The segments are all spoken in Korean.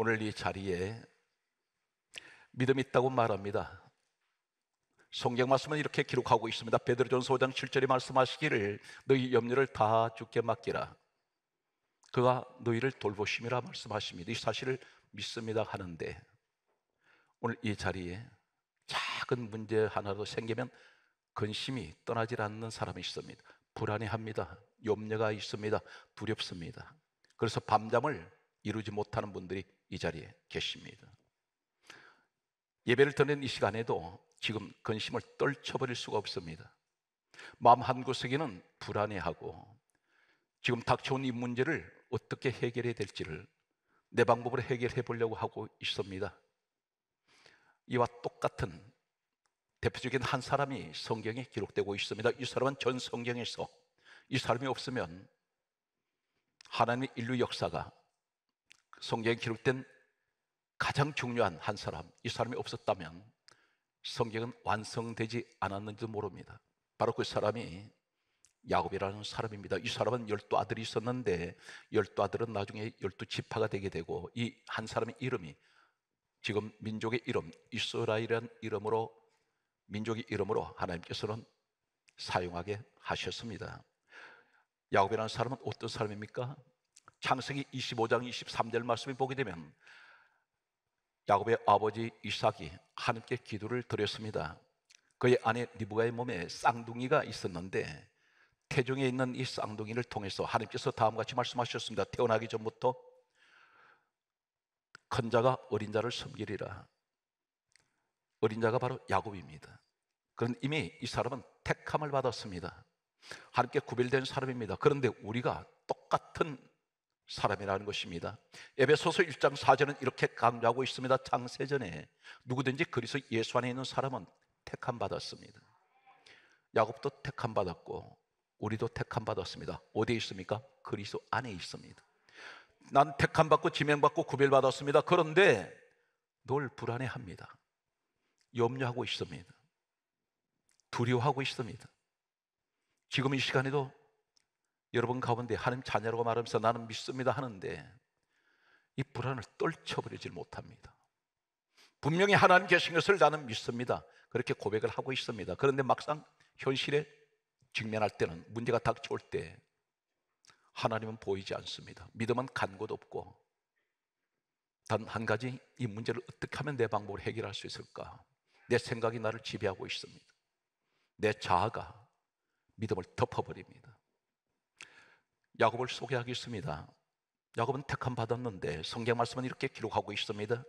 오늘 이 자리에 믿음이 있다고 말합니다. 성경 말씀은 이렇게 기록하고 있습니다. 베드로전서 5장 7절에 말씀하시기를 너희 염려를 다 주께 맡기라. 그가 너희를 돌보심이라 말씀하십니다. 이 사실을 믿습니다 하는데 오늘 이 자리에 작은 문제 하나도 생기면 근심이 떠나질 않는 사람이 있습니다. 불안해합니다. 염려가 있습니다. 두렵습니다. 그래서 밤잠을 이루지 못하는 분들이 이 자리에 계십니다. 예배를 드리는 이 시간에도 지금 근심을 떨쳐버릴 수가 없습니다. 마음 한구석에는 불안해하고 지금 닥쳐온 이 문제를 어떻게 해결해야 될지를 내 방법으로 해결해 보려고 하고 있습니다. 이와 똑같은 대표적인 한 사람이 성경에 기록되고 있습니다. 이 사람은 전 성경에서 이 사람이 없으면 하나님의 인류 역사가 성경에 기록된 가장 중요한 한 사람, 이 사람이 없었다면 성경은 완성되지 않았는지도 모릅니다. 바로 그 사람이 야곱이라는 사람입니다. 이 사람은 12아들이 있었는데 12아들은 나중에 12지파가 되게 되고 이 한 사람의 이름이 지금 민족의 이름 이스라엘이라는 이름으로 민족의 이름으로 하나님께서는 사용하게 하셨습니다. 야곱이라는 사람은 어떤 사람입니까? 창세기 25장 23절 말씀을 보게 되면 야곱의 아버지 이삭이 하나님께 기도를 드렸습니다. 그의 아내 리브가의 몸에 쌍둥이가 있었는데 태중에 있는 이 쌍둥이를 통해서 하나님께서 다음과 같이 말씀하셨습니다. 태어나기 전부터 큰 자가 어린 자를 섬기리라. 어린 자가 바로 야곱입니다. 그런데 이미 이 사람은 택함을 받았습니다. 하나님께 구별된 사람입니다. 그런데 우리가 똑같은 사람이라는 것입니다. 에베소서 1장 4절은 이렇게 강조하고 있습니다. 창세전에 누구든지 그리스도 예수 안에 있는 사람은 택함 받았습니다. 야곱도 택함 받았고 우리도 택함 받았습니다. 어디에 있습니까? 그리스도 안에 있습니다. 난 택함 받고 지명받고 구별받았습니다. 그런데 늘 불안해합니다. 염려하고 있습니다. 두려워하고 있습니다. 지금 이 시간에도 여러분 가운데 하나님 자녀라고 말하면서 나는 믿습니다 하는데 이 불안을 떨쳐버리지 못합니다. 분명히 하나님 계신 것을 나는 믿습니다. 그렇게 고백을 하고 있습니다. 그런데 막상 현실에 직면할 때는 문제가 닥쳐올 때 하나님은 보이지 않습니다. 믿음은 간 곳 없고 단 한 가지 이 문제를 어떻게 하면 내 방법으로 해결할 수 있을까? 내 생각이 나를 지배하고 있습니다. 내 자아가 믿음을 덮어버립니다. 야곱을 소개하겠습니다. 야곱은 택함 받았는데 성경 말씀은 이렇게 기록하고 있습니다.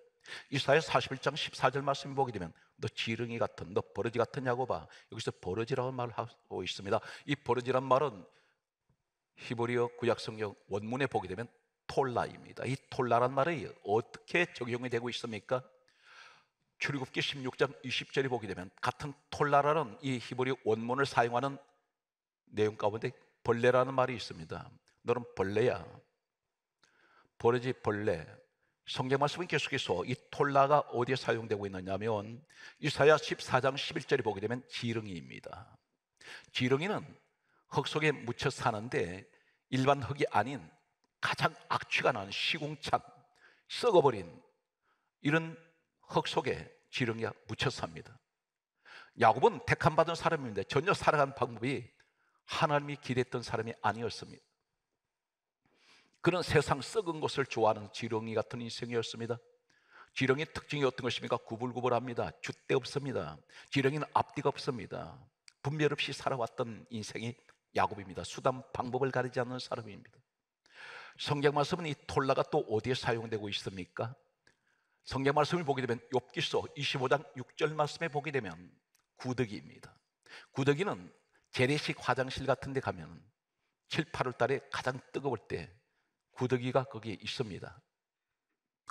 이사야 41장 14절 말씀을 보게 되면 너 지렁이 같은 너 버러지 같은 야곱아, 여기서 버러지라는 말을 하고 있습니다. 이 버러지란 말은 히브리어 구약성경 원문에 보게 되면 톨라입니다. 이 톨라란 말이 어떻게 적용이 되고 있습니까? 출애굽기 16장 20절에 보게 되면 같은 톨라라는 이 히브리 원문을 사용하는 내용 가운데 벌레라는 말이 있습니다. 너는 벌레야. 버러지 벌레. 성경 말씀은 계속해서 이 톨라가 어디에 사용되고 있느냐면 이사야 14장 11절에 보게 되면 지렁이입니다. 지렁이는 흙 속에 묻혀 사는데 일반 흙이 아닌 가장 악취가 나는 시궁창, 썩어버린 이런 흙 속에 지렁이가 묻혀 삽니다. 야곱은 택함 받은 사람인데 전혀 살아가는 방법이 하나님이 기대했던 사람이 아니었습니다. 그는 세상 썩은 것을 좋아하는 지렁이 같은 인생이었습니다. 지렁이의 특징이 어떤 것입니까? 구불구불합니다. 줏대 없습니다. 지렁이는 앞뒤가 없습니다. 분별 없이 살아왔던 인생이 야곱입니다. 수단 방법을 가리지 않는 사람입니다. 성경 말씀은 이 톨라가 또 어디에 사용되고 있습니까? 성경 말씀을 보게 되면 욥기서 25장 6절 말씀에 보게 되면 구더기입니다. 구더기는 재래식 화장실 같은 데 가면 7, 8월 달에 가장 뜨거울 때 구더기가 거기에 있습니다.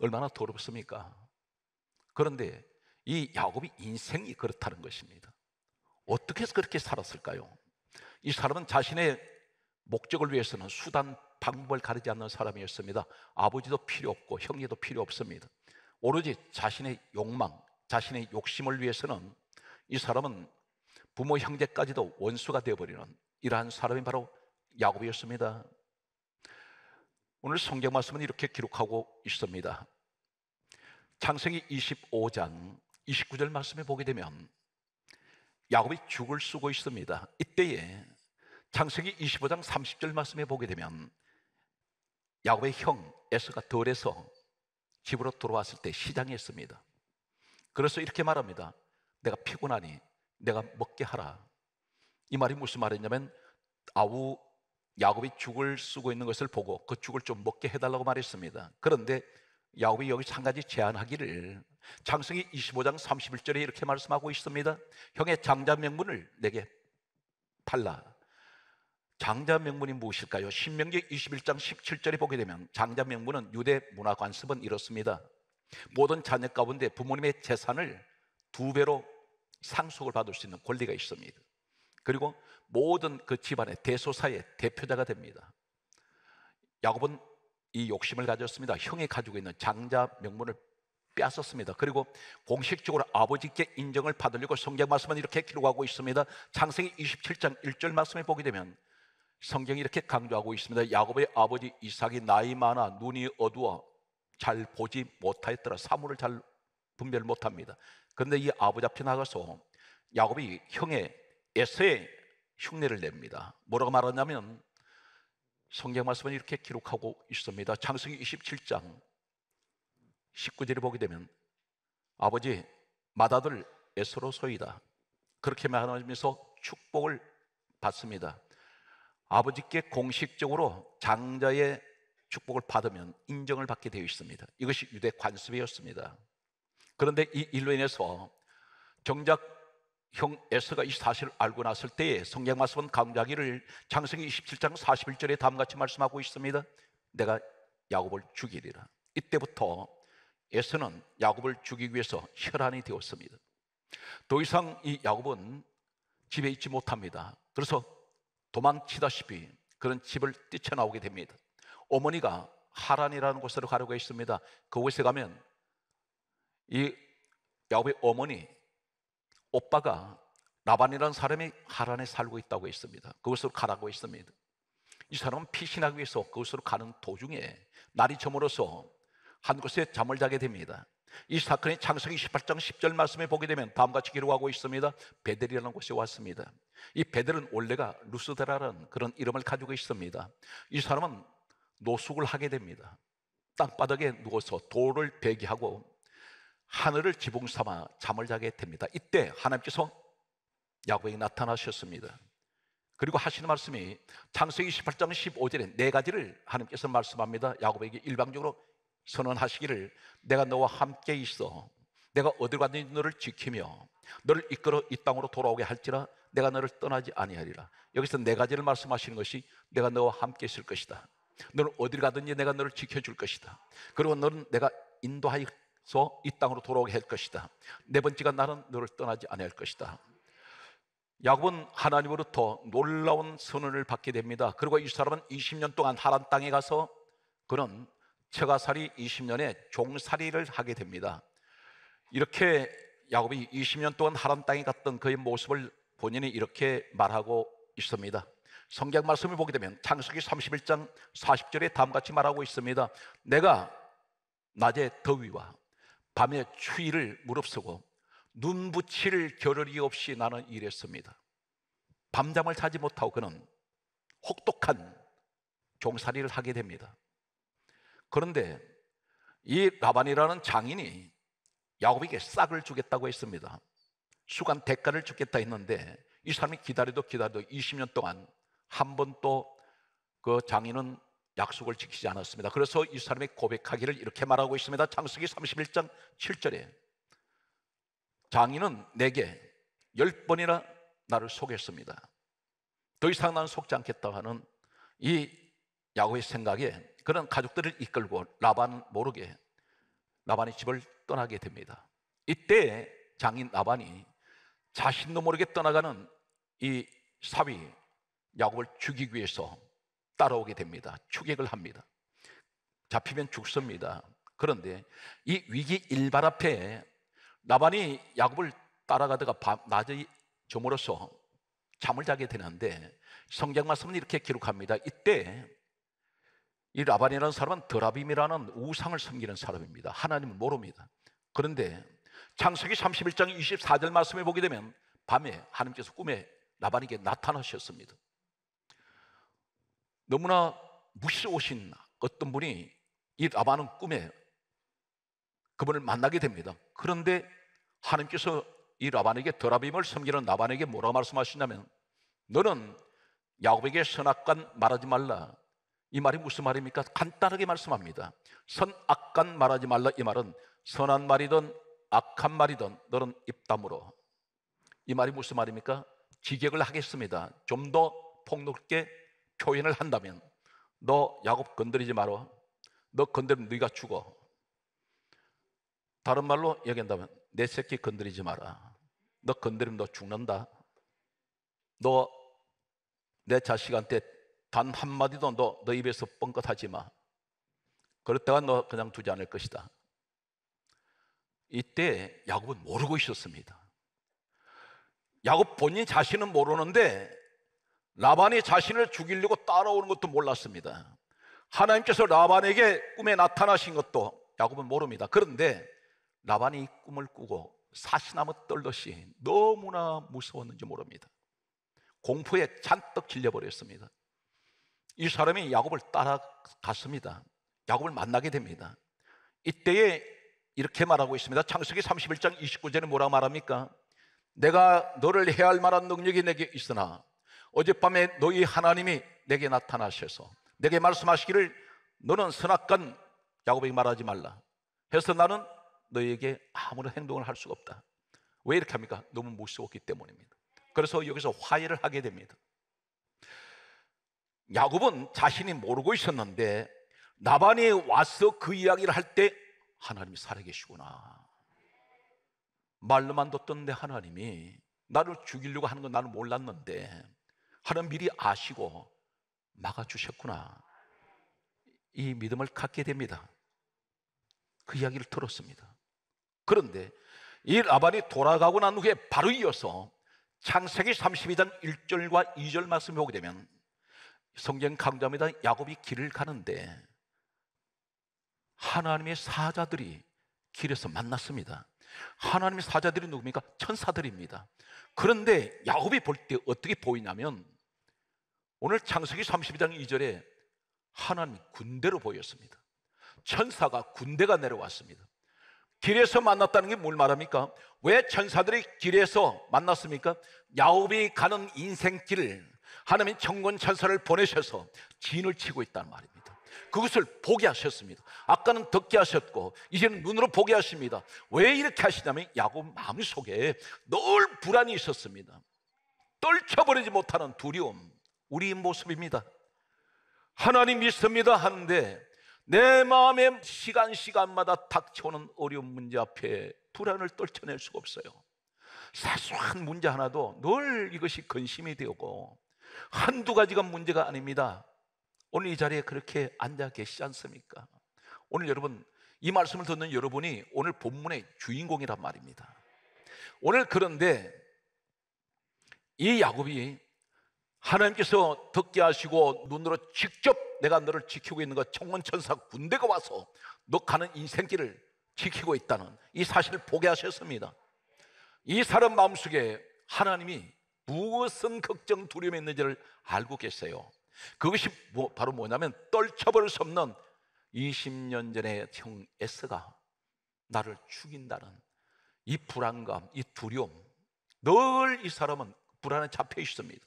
얼마나 더럽습니까? 그런데 이 야곱이 인생이 그렇다는 것입니다. 어떻게 해서 그렇게 살았을까요? 이 사람은 자신의 목적을 위해서는 수단 방법을 가리지 않는 사람이었습니다. 아버지도 필요 없고 형제도 필요 없습니다. 오로지 자신의 욕망, 자신의 욕심을 위해서는 이 사람은 부모 형제까지도 원수가 되어버리는 이러한 사람이 바로 야곱이었습니다. 오늘 성경 말씀은 이렇게 기록하고 있습니다. 창세기 25장 29절 말씀에 보게 되면 야곱이 죽을 쓰고 있습니다. 이때에 창세기 25장 30절 말씀에 보게 되면 야곱의 형 에서가 덜해서 집으로 돌아왔을 때 시장에 있습니다. 그래서 이렇게 말합니다. 내가 피곤하니 내가 먹게 하라. 이 말이 무슨 말이냐면 야곱이 죽을 쓰고 있는 것을 보고 그 죽을 좀 먹게 해달라고 말했습니다. 그런데 야곱이 여기서 한 가지 제안하기를 창세기 25장 31절에 이렇게 말씀하고 있습니다. 형의 장자 명분을 내게 팔라. 장자 명분이 무엇일까요? 신명기 21장 17절에 보게 되면 장자 명분은 유대 문화 관습은 이렇습니다. 모든 자녀 가운데 부모님의 재산을 2배로 상속을 받을 수 있는 권리가 있습니다. 그리고 모든 그 집안의 대소사의 대표자가 됩니다. 야곱은 이 욕심을 가졌습니다. 형이 가지고 있는 장자 명분을 빼앗았습니다. 그리고 공식적으로 아버지께 인정을 받으려고 성경 말씀은 이렇게 기록하고 있습니다. 창세기 27장 1절 말씀에 보게 되면 성경이 이렇게 강조하고 있습니다. 야곱의 아버지 이삭이 나이 많아 눈이 어두워 잘 보지 못하였더라. 사물을 잘 분별 못합니다. 그런데 이 아버지 앞에 나가서 야곱이 형의 에서의 흉내를 냅니다. 뭐라고 말하냐면 성경 말씀은 이렇게 기록하고 있습니다. 창세기 27장 19절에 보게 되면 아버지 맏아들 에서로소이다. 그렇게 말하면서 축복을 받습니다. 아버지께 공식적으로 장자의 축복을 받으면 인정을 받게 되어 있습니다. 이것이 유대 관습이었습니다. 그런데 이 일로 인해서 정작 형 에서가 이 사실을 알고 났을 때에 성경 말씀은 강조하기를 창세기 27장 41절에 다음같이 말씀하고 있습니다. 내가 야곱을 죽이리라. 이때부터 에서는 야곱을 죽이기 위해서 혈안이 되었습니다. 더 이상 이 야곱은 집에 있지 못합니다. 그래서 도망치다시피 그런 집을 뛰쳐나오게 됩니다. 어머니가 하란이라는 곳으로 가려고 했습니다. 그곳에 가면 이 야곱의 어머니 오빠가 라반이라는 사람이 하란에 살고 있다고 했습니다. 그곳으로 가라고 했습니다. 이 사람은 피신하기 위해서 그곳으로 가는 도중에 날이 저물어서 한 곳에 잠을 자게 됩니다. 이 사건이 창세기 28장 10절 말씀에 보게 되면 다음같이 기록하고 있습니다. 베델이라는 곳에 왔습니다. 이 베델은 원래가 루스드라라는 그런 이름을 가지고 있습니다. 이 사람은 노숙을 하게 됩니다. 땅바닥에 누워서 돌을 배기하고 하늘을 지붕 삼아 잠을 자게 됩니다. 이때 하나님께서 야곱에게 나타나셨습니다. 그리고 하시는 말씀이 창세기 28장 15절에 4가지를 하나님께서 말씀합니다. 야곱에게 일방적으로 선언하시기를 내가 너와 함께 있어 내가 어디로 가든지 너를 지키며 너를 이끌어 이 땅으로 돌아오게 할지라 내가 너를 떠나지 아니하리라. 여기서 4가지를 말씀하시는 것이 내가 너와 함께 있을 것이다. 너는 어디를 가든지 내가 너를 지켜줄 것이다. 그리고 너는 내가 인도하여서 이 땅으로 돌아오게 할 것이다. 4번째가 나는 너를 떠나지 아니할 것이다. 야곱은 하나님으로부터 놀라운 선언을 받게 됩니다. 그리고 이 사람은 20년 동안 하란 땅에 가서 그는 처가살이 20년에 종살이를 하게 됩니다. 이렇게 야곱이 20년 동안 하란 땅에 갔던 그의 모습을 본인이 이렇게 말하고 있습니다. 성경 말씀을 보게 되면 창세기 31장 40절에 다음같이 말하고 있습니다. 내가 낮에 더위와 밤에 추위를 무릅쓰고 눈 붙일 겨를이 없이 나는 일했습니다. 밤잠을 자지 못하고 그는 혹독한 종살이를 하게 됩니다. 그런데 이 라반이라는 장인이 야곱에게 싹을 주겠다고 했습니다. 수간 대가를 주겠다 했는데 이 사람이 기다려도 20년 동안 한 번도 그 장인은 약속을 지키지 않았습니다. 그래서 이 사람이 고백하기를 이렇게 말하고 있습니다. 창세기 31장 7절에 장인은 내게 10번이나 나를 속였습니다. 더 이상 나는 속지 않겠다 하는 이 야곱의 생각에 그런 가족들을 이끌고 라반 모르게 라반의 집을 떠나게 됩니다. 이때 장인 라반이 자신도 모르게 떠나가는 이 사위 야곱을 죽이기 위해서 따라오게 됩니다. 추격을 합니다. 잡히면 죽습니다. 그런데 이 위기 일발 앞에 라반이 야곱을 따라가다가 낮에 저물어서 잠을 자게 되는데 성경 말씀은 이렇게 기록합니다. 이때 이 라반이라는 사람은 드라빔이라는 우상을 섬기는 사람입니다. 하나님을 모릅니다. 그런데 창세기 31장 24절 말씀에 보게 되면 밤에 하나님께서 꿈에 라반에게 나타나셨습니다. 너무나 무서우신 어떤 분이 이 라반은 꿈에 그분을 만나게 됩니다. 그런데 하나님께서 이 라반에게, 더라빔을 섬기는 라반에게 뭐라고 말씀하시냐면, 너는 야곱에게 선악간 말하지 말라. 이 말이 무슨 말입니까? 간단하게 말씀합니다. 선악간 말하지 말라. 이 말은 선한 말이든 악한 말이든 너는 입 다물어. 이 말이 무슨 말입니까? 직역을 하겠습니다. 좀 더 폭넓게 표현을 한다면, 너 야곱 건드리지 마라. 너 건드리면 네가 죽어. 다른 말로 얘기한다면, 내 새끼 건드리지 마라. 너 건드리면 너 죽는다. 너 내 자식한테 단 한마디도 너 입에서 뻥끗하지 마. 그렇다가 너 그냥 두지 않을 것이다. 이때 야곱은 모르고 있었습니다. 야곱 본인 자신은 모르는데 라반이 자신을 죽이려고 따라오는 것도 몰랐습니다. 하나님께서 라반에게 꿈에 나타나신 것도 야곱은 모릅니다. 그런데 라반이 꿈을 꾸고 사시나무 떨듯이 너무나 무서웠는지 모릅니다. 공포에 잔뜩 질려버렸습니다. 이 사람이 야곱을 따라갔습니다. 야곱을 만나게 됩니다. 이때에 이렇게 말하고 있습니다. 창세기 31장 29절에 뭐라고 말합니까? 내가 너를 해할 만한 능력이 내게 있으나 어젯밤에 너희 하나님이 내게 나타나셔서 내게 말씀하시기를 너는 선악간 야곱에게 말하지 말라 해서 나는 너에게 아무런 행동을 할 수가 없다. 왜 이렇게 합니까? 너무 무서웠기 때문입니다. 그래서 여기서 화해를 하게 됩니다. 야곱은 자신이 모르고 있었는데 라반이 와서 그 이야기를 할 때 하나님이 살아계시구나, 말로만 듣던 내 하나님이 나를 죽이려고 하는 건 나는 몰랐는데 하나님 미리 아시고 막아주셨구나, 이 믿음을 갖게 됩니다. 그 이야기를 들었습니다. 그런데 이 라반이 돌아가고 난 후에 바로 이어서 창세기 32장 1절과 2절 말씀을 보게 되면 성경 강조합니다. 야곱이 길을 가는데 하나님의 사자들이 길에서 만났습니다. 하나님의 사자들이 누굽니까? 천사들입니다. 그런데 야곱이 볼 때 어떻게 보이냐면 오늘 창세기 32장 2절에 하나님 군대로 보였습니다. 천사가 군대가 내려왔습니다. 길에서 만났다는 게 뭘 말합니까? 왜 천사들이 길에서 만났습니까? 야곱이 가는 인생길을 하나님이 천군 천사를 보내셔서 진을 치고 있다는 말입니다. 그것을 보게 하셨습니다. 아까는 듣게 하셨고 이제는 눈으로 보게 하십니다. 왜 이렇게 하시냐면 야곱 마음속에 늘 불안이 있었습니다. 떨쳐버리지 못하는 두려움, 우리의 모습입니다. 하나님 믿습니다 하는데 내 마음에 시간마다 닥쳐오는 어려운 문제 앞에 불안을 떨쳐낼 수가 없어요. 사소한 문제 하나도 늘 이것이 근심이 되고 한두 가지가 문제가 아닙니다. 오늘 이 자리에 그렇게 앉아 계시지 않습니까? 오늘 여러분, 이 말씀을 듣는 여러분이 오늘 본문의 주인공이란 말입니다. 오늘 그런데 이 야곱이 하나님께서 듣게 하시고 눈으로 직접 내가 너를 지키고 있는 것, 천군천사 군대가 와서 너 가는 인생길을 지키고 있다는 이 사실을 보게 하셨습니다. 이 사람 마음속에 하나님이 무슨 걱정 두려움이 있는지를 알고 계세요. 그것이 바로 뭐냐면 떨쳐버릴 수 없는 20년 전에 형 에스가 나를 죽인다는 이 불안감, 이 두려움, 늘 이 사람은 불안에 잡혀 있습니다.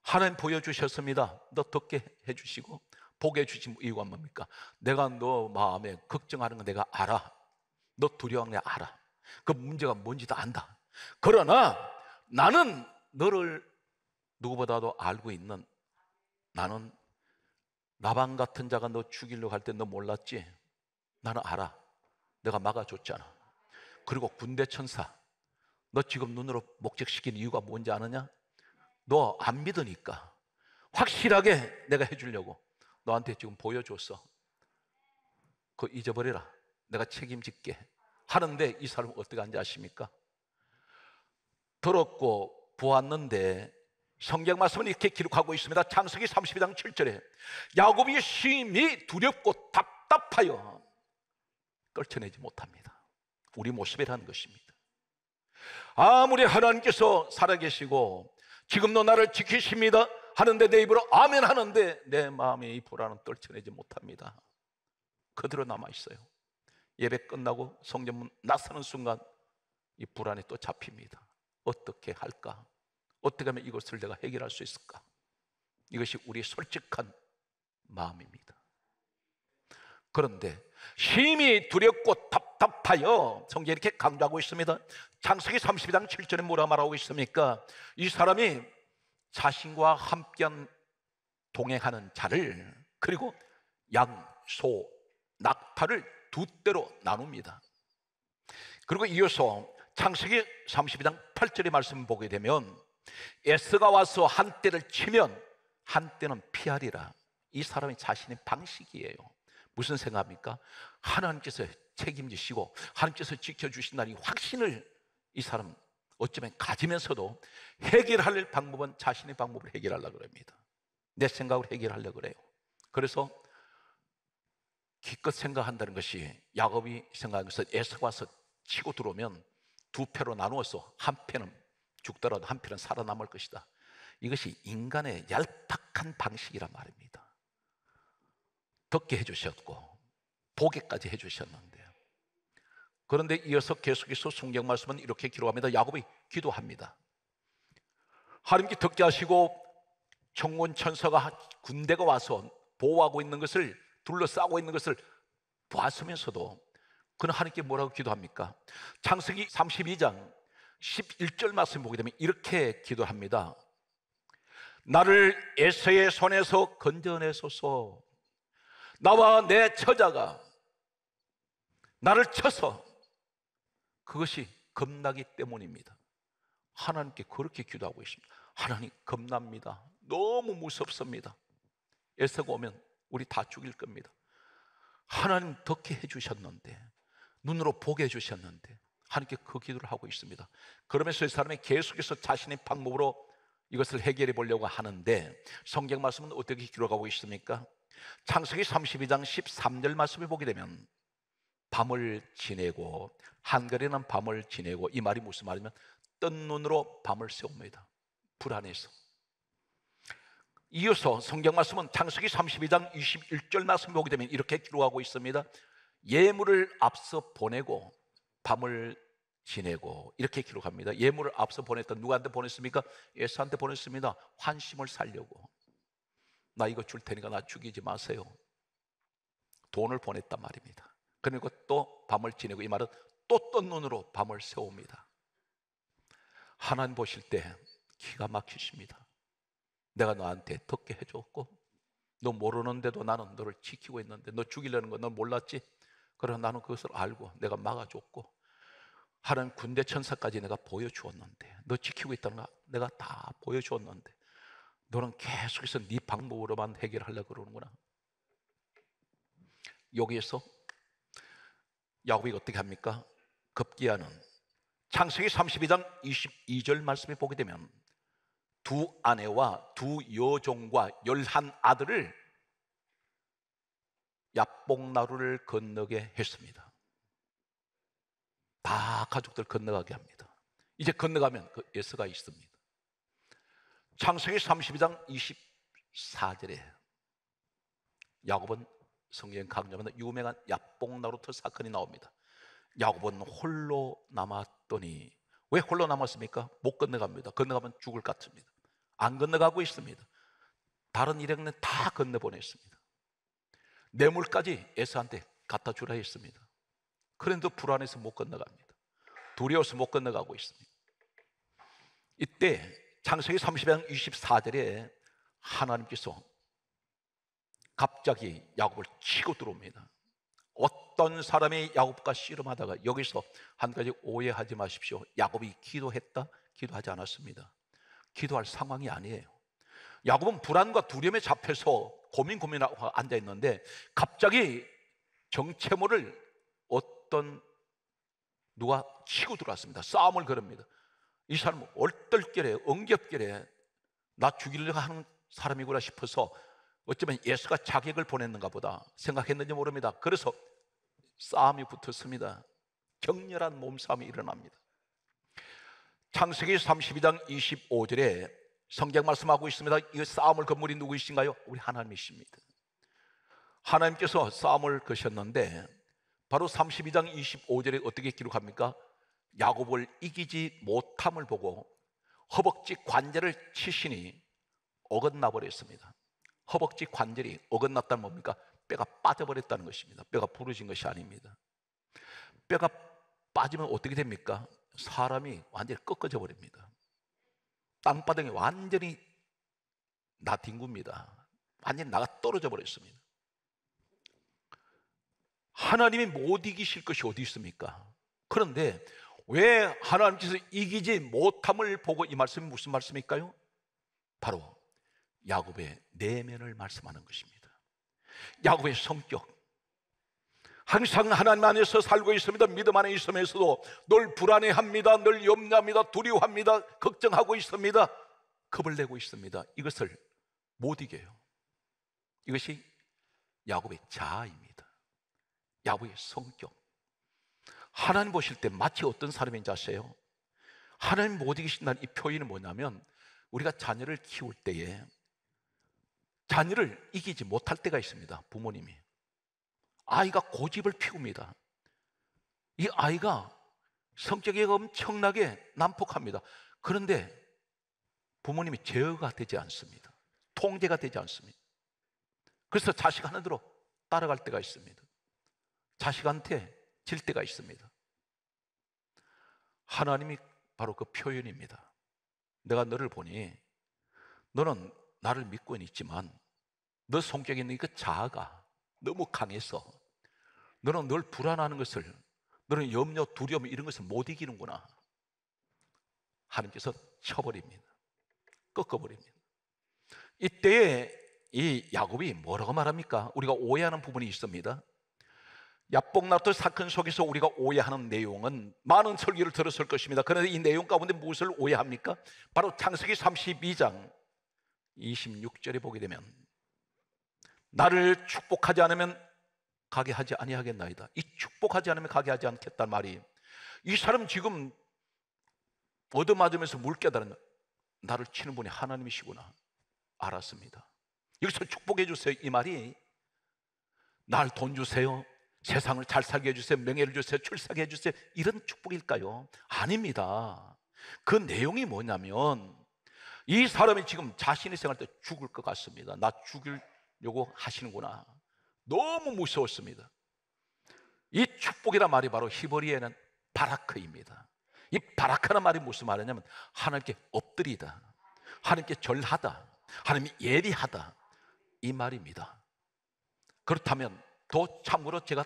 하나님 보여주셨습니다. 너 듣게 해주시고 보게 해주신 이유가 뭡니까? 내가 너 마음에 걱정하는 거 내가 알아. 너 두려워하는 거 알아. 그 문제가 뭔지도 안다. 그러나 나는 너를 누구보다도 알고 있는, 나는 라반 같은 자가 너 죽이려고 할 때 너 몰랐지? 나는 알아. 내가 막아줬잖아. 그리고 군대 천사, 너 지금 눈으로 목적시킨 이유가 뭔지 아느냐? 너 안 믿으니까 확실하게 내가 해주려고 너한테 지금 보여줬어. 그거 잊어버려라. 내가 책임질게 하는데 이 사람은 어떻게 하는지 아십니까? 들었고 보았는데 성경 말씀은 이렇게 기록하고 있습니다. 창세기 32장 7절에 야곱이 심히 두렵고 답답하여 떨쳐내지 못합니다. 우리 모습이라는 것입니다. 아무리 하나님께서 살아계시고 지금도 나를 지키십니다 하는데, 내 입으로 아멘 하는데 내 마음의 이 불안은 떨쳐내지 못합니다. 그대로 남아있어요. 예배 끝나고 성전문 나서는 순간 이 불안이 또 잡힙니다. 어떻게 할까? 어떻게 하면 이것을 내가 해결할 수 있을까? 이것이 우리의 솔직한 마음입니다. 그런데 심히 두렵고 답답하여 성경이 이렇게 강조하고 있습니다. 창세기 32장 7절에 뭐라 말하고 있습니까? 이 사람이 자신과 함께 동행하는 자를, 그리고 양, 소, 낙타를 두 떼로 나눕니다. 그리고 이어서 창세기 32장 8절의 말씀을 보게 되면, 에서가 와서 한 떼를 치면 한 떼는 피하리라. 이 사람이 자신의 방식이에요. 무슨 생각입니까? 하나님께서 책임지시고 하나님께서 지켜주신다는 이 확신을 이 사람 어쩌면 가지면서도 해결할 방법은 자신의 방법을 해결하려고 합니다. 내 생각으로 해결하려고 그래요. 그래서 기껏 생각한다는 것이, 야곱이 생각한 것은 에서가 와서 치고 들어오면 두 패로 나누어서 한 패는 죽더라도 한 패는 살아남을 것이다. 이것이 인간의 얄팍한 방식이란 말입니다. 듣게 해주셨고 보게까지 해주셨는데요. 그런데 이어서 계속해서 성경 말씀은 이렇게 기록합니다. 야곱이 기도합니다. 하나님께 듣게 하시고 천군 천사가, 군대가 와서 보호하고 있는 것을, 둘러싸고 있는 것을 보았으면서도 그는 하나님께 뭐라고 기도합니까? 창세기 32장 11절 말씀 보게 되면 이렇게 기도합니다. 나를 에서의 손에서 건져내소서. 나와 내 처자가 나를 쳐서 그것이 겁나기 때문입니다. 하나님께 그렇게 기도하고 있습니다. 하나님, 겁납니다. 너무 무섭습니다. 에서가 오면 우리 다 죽일 겁니다. 하나님 듣게 해주셨는데, 눈으로 보게 해주셨는데 하나님께 그 기도를 하고 있습니다. 그러면서 이 사람이 계속해서 자신의 방법으로 이것을 해결해 보려고 하는데, 성경 말씀은 어떻게 기록하고 있습니까? 창세기 32장 13절 말씀을 보게 되면, 밤을 지내고, 한글에는 밤을 지내고, 이 말이 무슨 말이냐면 뜬 눈으로 밤을 새웁니다. 불안해서. 이어서 성경 말씀은 창세기 32장 21절 말씀 보게 되면 이렇게 기록하고 있습니다. 예물을 앞서 보내고 밤을 지내고, 이렇게 기록합니다. 예물을 앞서 보냈던, 누구한테 보냈습니까? 에서한테 보냈습니다. 환심을 살려고. 나 이거 줄 테니까 나 죽이지 마세요. 돈을 보냈단 말입니다. 그리고 또 밤을 지내고, 이 말은 또 뜬 눈으로 밤을 새웁니다. 하나님 보실 때 기가 막히십니다. 내가 너한테 듣게 해줬고, 너 모르는데도 나는 너를 지키고 있는데, 너 죽이려는 거 넌 몰랐지? 그러나 나는 그것을 알고 내가 막아줬고, 하나님 군대 천사까지 내가 보여주었는데, 너 지키고 있다는 거 내가 다 보여주었는데 너는 계속해서 네 방법으로만 해결하려고 그러는구나. 여기에서 야곱이 어떻게 합니까? 급기야는 창세기 32장 22절 말씀에 보게 되면 두 아내와 두 여종과 11 아들을 야복나루를 건너게 했습니다. 다 가족들 건너가게 합니다. 이제 건너가면 그 에서가 있습니다. 창세기 32장 24절에 야곱은, 성경 강조하면 유명한 야복나루터 사건이 나옵니다. 야곱은 홀로 남았더니, 왜 홀로 남았습니까? 못 건너갑니다. 건너가면 죽을 것 같습니다. 안 건너가고 있습니다. 다른 일행은 다 건너보냈습니다. 뇌물까지 에서한테 갖다 주라 했습니다. 그런데도 불안해서 못 건너갑니다. 두려워서 못 건너가고 있습니다. 이때 창세기 30장 24절에 하나님께서 갑자기 야곱을 치고 들어옵니다. 어떤 사람이 야곱과 씨름하다가, 여기서 한 가지 오해하지 마십시오. 야곱이 기도했다? 기도하지 않았습니다. 기도할 상황이 아니에요. 야곱은 불안과 두려움에 잡혀서 고민하고 앉아있는데, 갑자기 정체모를 누가 치고 들어왔습니다. 싸움을 걸습니다. 이 사람은 얼떨결에, 엉겹결에 나 죽이려고 하는 사람이구나 싶어서 어쩌면 예수가 자객을 보냈는가 보다 생각했는지 모릅니다. 그래서 싸움이 붙었습니다. 격렬한 몸싸움이 일어납니다. 창세기 32장 25절에 성경 말씀하고 있습니다. 이 싸움을 건 분이 누구이신가요? 우리 하나님이십니다. 하나님께서 싸움을 거셨는데 바로 32장 25절에 어떻게 기록합니까? 야곱을 이기지 못함을 보고 허벅지 관절을 치시니 어긋나 버렸습니다. 허벅지 관절이 어긋났다는 뭡니까? 뼈가 빠져버렸다는 것입니다. 뼈가 부러진 것이 아닙니다. 뼈가 빠지면 어떻게 됩니까? 사람이 완전히 꺾어져 버립니다. 땅바닥에 완전히 나뒹굽니다. 완전히 나가 떨어져 버렸습니다. 하나님이 못 이기실 것이 어디 있습니까? 그런데 왜 하나님께서 이기지 못함을 보고 이 말씀이 무슨 말씀일까요? 바로 야곱의 내면을 말씀하는 것입니다. 야곱의 성격, 항상 하나님 안에서 살고 있습니다. 믿음 안에 있으면서도 늘 불안해합니다. 늘 염려합니다. 두려워합니다. 걱정하고 있습니다. 겁을 내고 있습니다. 이것을 못 이겨요. 이것이 야곱의 자아입니다. 야곱의 성격. 하나님 보실 때 마치 어떤 사람인지 아세요? 하나님 못 이기신다는 이 표현은 뭐냐면, 우리가 자녀를 키울 때에 자녀를 이기지 못할 때가 있습니다. 부모님이 아이가 고집을 피웁니다. 이 아이가 성격이 엄청나게 난폭합니다. 그런데 부모님이 제어가 되지 않습니다. 통제가 되지 않습니다. 그래서 자식 하는 대로 따라갈 때가 있습니다. 자식한테 질 때가 있습니다. 하나님이 바로 그 표현입니다. 내가 너를 보니 너는 나를 믿고는 있지만 너 성격에 있는 그 자아가 너무 강해서 너는 늘 불안하는 것을, 너는 염려, 두려움 이런 것을 못 이기는구나. 하나님께서 쳐버립니다. 꺾어버립니다. 이때에 이 야곱이 뭐라고 말합니까? 우리가 오해하는 부분이 있습니다. 야복나토 사건 속에서 우리가 오해하는 내용은 많은 설교를 들었을 것입니다. 그런데 이 내용 가운데 무엇을 오해합니까? 바로 창세기 32장 26절에 보게 되면 나를 축복하지 않으면 가게 하지 아니하겠나이다. 이 축복하지 않으면 가게 하지 않겠다는 말이, 이 사람 지금 얻어맞으면서 물 깨달은, 나를 치는 분이 하나님이시구나 알았습니다. 여기서 축복해 주세요 이 말이 날 돈 주세요, 세상을 잘 살게 해주세요, 명예를 주세요, 출세하게 해주세요 이런 축복일까요? 아닙니다. 그 내용이 뭐냐면 이 사람이 지금 자신의 생활 때 죽을 것 같습니다. 나 죽이려고 하시는구나. 너무 무서웠습니다. 이 축복이란 말이 바로 히브리어에는 바라크입니다. 이 바라크라는 말이 무슨 말이냐면 하나님께 엎드리다, 하나님께 절하다, 하나님이 예리하다 이 말입니다. 그렇다면 또 참고로 제가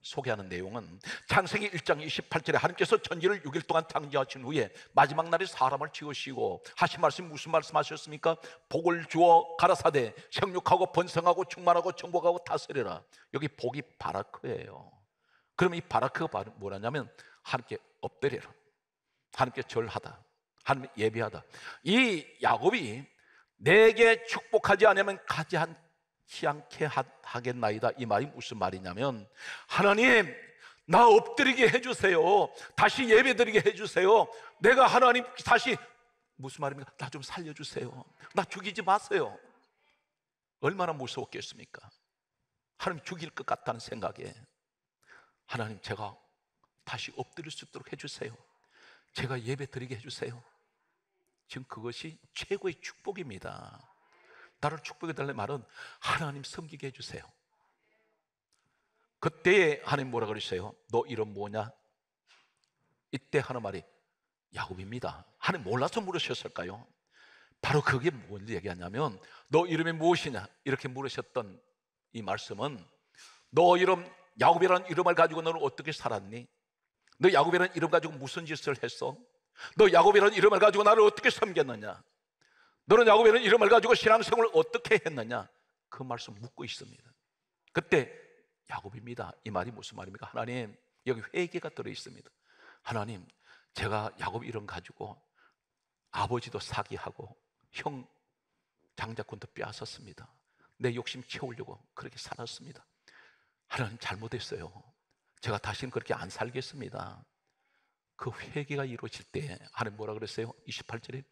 소개하는 내용은 창세기 1장 28절에 하나님께서 천지를 6일 동안 창조하신 후에 마지막 날에 사람을 지으시고 하신 말씀이 무슨 말씀하셨습니까? 복을 주어 가라사대 생육하고 번성하고 충만하고 정복하고 다스려라. 여기 복이 바라크예요. 그럼 이 바라크가 뭐라냐면 하나님께 엎드려라, 하나님께 절하다, 하나님 예배하다. 이 야곱이 내게 축복하지 않으면 가지 않게 하겠나이다 이 말이 무슨 말이냐면, 하나님 나 엎드리게 해주세요, 다시 예배드리게 해주세요, 내가 하나님 다시 무슨 말입니까? 나 좀 살려주세요, 나 죽이지 마세요. 얼마나 무서웠겠습니까? 하나님 죽일 것 같다는 생각에 하나님 제가 다시 엎드릴 수 있도록 해주세요, 제가 예배드리게 해주세요. 지금 그것이 최고의 축복입니다. 나를 축복해달라는 말은 하나님 섬기게 해주세요. 그때에 하나님 뭐라 그러세요? 너 이름 뭐냐? 이때 하는 말이 야곱입니다. 하나님 몰라서 물으셨을까요? 바로 그게 뭘 얘기하냐면 너 이름이 무엇이냐 이렇게 물으셨던 이 말씀은, 너 이름 야곱이라는 이름을 가지고 너는 어떻게 살았니? 너 야곱이라는 이름 가지고 무슨 짓을 했어? 너 야곱이라는 이름을 가지고 나를 어떻게 섬겼느냐? 너는 야곱이라는 이름을 가지고 신앙생활을 어떻게 했느냐? 그 말씀 묻고 있습니다. 그때 야곱입니다 이 말이 무슨 말입니까? 하나님 여기 회개가 들어있습니다. 하나님 제가 야곱 이름 가지고 아버지도 사기하고 형 장자권도 빼앗았습니다. 내 욕심 채우려고 그렇게 살았습니다. 하나님 잘못했어요. 제가 다시는 그렇게 안 살겠습니다. 그 회개가 이루어질 때 하나님 뭐라 그랬어요? 28절에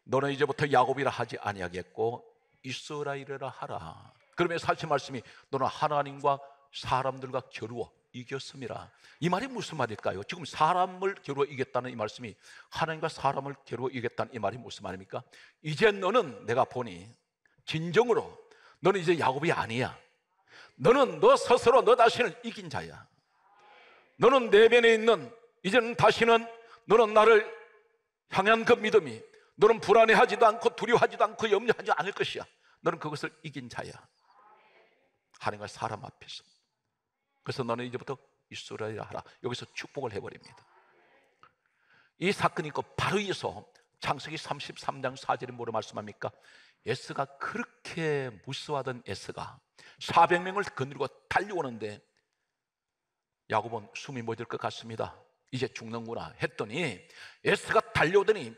너는 이제부터 야곱이라 하지 아니하겠고 이스라엘이라 하라. 그러면 사실 말씀이 너는 하나님과 사람들과 겨루어 이겼음이라. 이 말이 무슨 말일까요? 지금 사람을 겨루어 이겼다는 이 말씀이 하나님과 사람을 겨루어 이겼다는 이 말이 무슨 말입니까? 이제 너는 내가 보니 진정으로 너는 이제 야곱이 아니야. 너는 너 스스로 너 자신을 이긴 자야. 너는 내면에 있는 이제는 다시는 너는 나를 향한 그 믿음이 너는 불안해하지도 않고 두려워하지도 않고 염려하지 않을 것이야. 너는 그것을 이긴 자야. 하나님과 사람 앞에서. 그래서 너는 이제부터 이스라엘이라 하라. 여기서 축복을 해버립니다. 이 사건이 있고 바로 이어서 창세기 33장 4절에 뭐로 말씀합니까? 에스가 그렇게 무서워하던 에스가 400명을 거느리고 달려오는데 야곱은 숨이 멎을 것 같습니다. 이제 죽는구나 했더니 에스가 달려오더니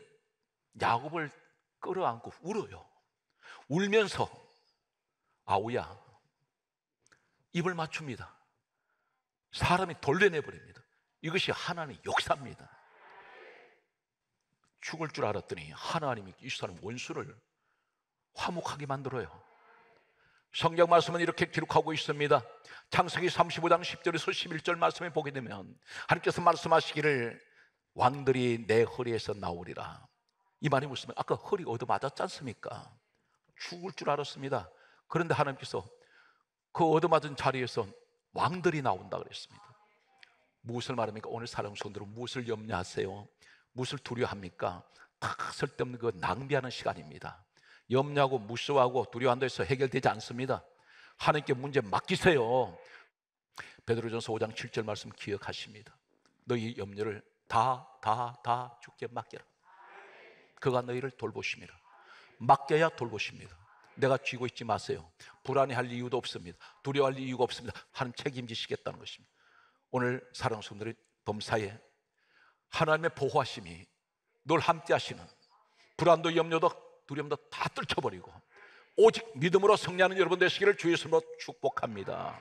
야곱을 끌어안고 울어요. 울면서 아우야 입을 맞춥니다. 사람이 돌려내버립니다. 이것이 하나님의 역사입니다. 죽을 줄 알았더니 하나님이 이 사람 원수를 화목하게 만들어요. 성경 말씀은 이렇게 기록하고 있습니다. 창세기 35장 10절에서 11절 말씀에 보게 되면 하나님께서 말씀하시기를 왕들이 내 허리에서 나오리라. 이 말이 무슨 말? 아까 허리 얻어맞았지 않습니까? 죽을 줄 알았습니다. 그런데 하나님께서 그 얻어맞은 자리에서 왕들이 나온다 그랬습니다. 무엇을 말합니까? 오늘 사랑 손들어 무엇을 염려하세요? 무엇을 두려워합니까? 다 쓸데없는 그 낭비하는 시간입니다. 염려하고 무서워하고 두려워한다 해서 해결되지 않습니다. 하나님께 문제 맡기세요. 베드로전서 5장 7절 말씀 기억하십니다. 너희 염려를 다 주께 맡겨라. 그가 너희를 돌보십니다. 맡겨야 돌보십니다. 내가 쥐고 있지 마세요. 불안해할 이유도 없습니다. 두려워할 이유가 없습니다. 하나님 책임지시겠다는 것입니다. 오늘 사랑하는 성도들이 범사에 하나님의 보호하심이 널 함께 하시는 불안도 염려도 두려움도 다 떨쳐버리고 오직 믿음으로 승리하는 여러분 되시기를 주의 이름으로 축복합니다.